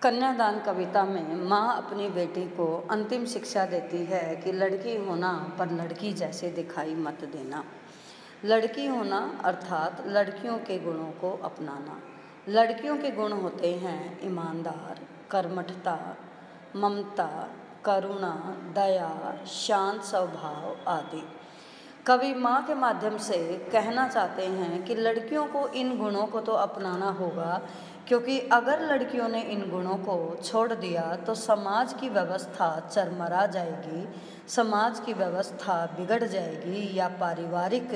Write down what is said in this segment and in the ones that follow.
कन्यादान कविता में माँ अपनी बेटी को अंतिम शिक्षा देती है कि लड़की होना पर लड़की जैसे दिखाई मत देना। लड़की होना अर्थात लड़कियों के गुणों को अपनाना। लड़कियों के गुण होते हैं ईमानदार, कर्मठता, ममता, करुणा, दया, शांत स्वभाव आदि। कवि माँ के माध्यम से कहना चाहते हैं कि लड़कियों को इन गुणों को तो अपनाना होगा, क्योंकि अगर लड़कियों ने इन गुणों को छोड़ दिया तो समाज की व्यवस्था चरमरा जाएगी, समाज की व्यवस्था बिगड़ जाएगी या पारिवारिक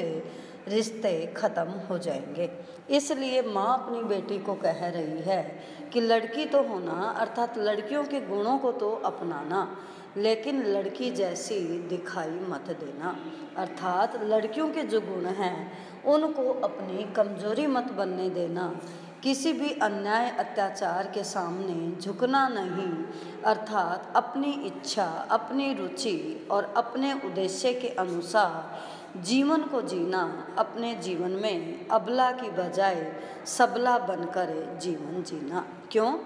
रिश्ते खत्म हो जाएंगे। इसलिए माँ अपनी बेटी को कह रही है कि लड़की तो होना अर्थात लड़कियों के गुणों को तो अपनाना, लेकिन लड़की जैसी दिखाई मत देना। अर्थात लड़कियों के जो गुण हैं उनको अपनी कमजोरी मत बनने देना। किसी भी अन्याय अत्याचार के सामने झुकना नहीं, अर्थात अपनी इच्छा, अपनी रुचि और अपने उद्देश्य के अनुसार जीवन को जीना। अपने जीवन में अबला की बजाय सबला बनकर जीवन जीना। क्यों?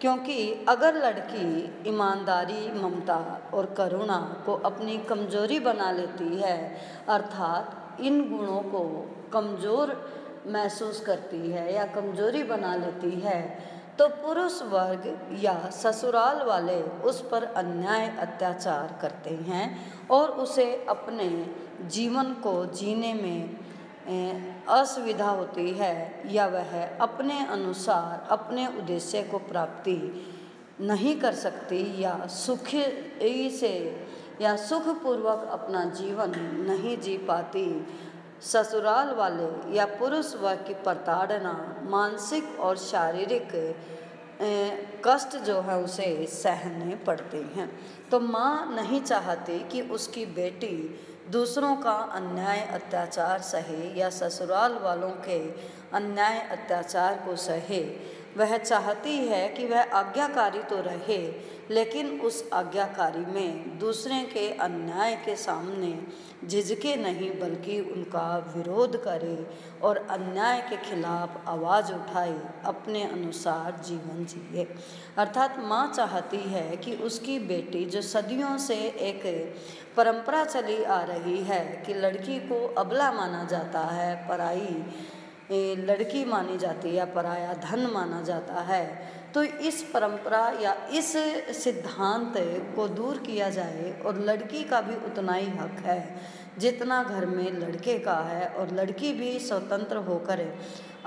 क्योंकि अगर लड़की ईमानदारी, ममता और करुणा को अपनी कमजोरी बना लेती है, अर्थात इन गुणों को कमज़ोर महसूस करती है या कमजोरी बना लेती है, तो पुरुष वर्ग या ससुराल वाले उस पर अन्याय अत्याचार करते हैं और उसे अपने जीवन को जीने में असुविधा होती है या वह अपने अनुसार अपने उद्देश्य को प्राप्ति नहीं कर सकती या सुखपूर्वक अपना जीवन नहीं जी पाती। ससुराल वाले या पुरुष वर्ग की प्रताड़ना, मानसिक और शारीरिक कष्ट जो है उसे सहने पड़ते हैं। तो माँ नहीं चाहती कि उसकी बेटी दूसरों का अन्याय अत्याचार सहे या ससुराल वालों के अन्याय अत्याचार को सहे। वह चाहती है कि वह आज्ञाकारी तो रहे, लेकिन उस आज्ञाकारी में दूसरे के अन्याय के सामने झिझके नहीं, बल्कि उनका विरोध करे और अन्याय के खिलाफ आवाज़ उठाए, अपने अनुसार जीवन जिए। अर्थात माँ चाहती है कि उसकी बेटी, जो सदियों से एक परंपरा चली आ रही है कि लड़की को अबला माना जाता है, पराई लड़की मानी जाती है या पराया धन माना जाता है, तो इस परंपरा या इस सिद्धांत को दूर किया जाए और लड़की का भी उतना ही हक है जितना घर में लड़के का है, और लड़की भी स्वतंत्र होकर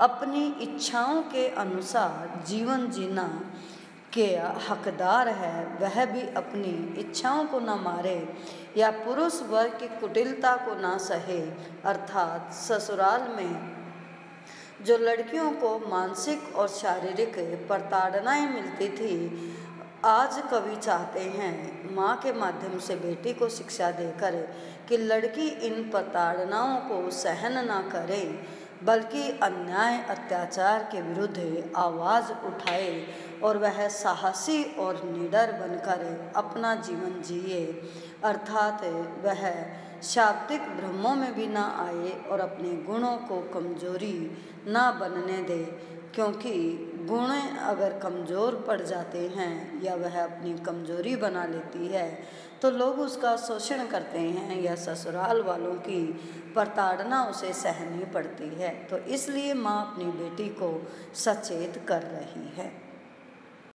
अपनी इच्छाओं के अनुसार जीवन जीना के हकदार है। वह भी अपनी इच्छाओं को न मारे या पुरुष वर्ग की कुटिलता को ना सहे। अर्थात ससुराल में जो लड़कियों को मानसिक और शारीरिक प्रताड़नाएं मिलती थी, आज कवि चाहते हैं माँ के माध्यम से बेटी को शिक्षा देकर कि लड़की इन प्रताड़नाओं को सहन ना करे, बल्कि अन्याय अत्याचार के विरुद्ध आवाज़ उठाए और वह साहसी और निडर बनकर अपना जीवन जिए। अर्थात वह शाब्दिक भ्रमों में भी ना आए और अपने गुणों को कमजोरी ना बनने दे, क्योंकि गुण अगर कमज़ोर पड़ जाते हैं या वह अपनी कमजोरी बना लेती है तो लोग उसका शोषण करते हैं या ससुराल वालों की प्रताड़ना उसे सहनी पड़ती है। तो इसलिए माँ अपनी बेटी को सचेत कर रही है।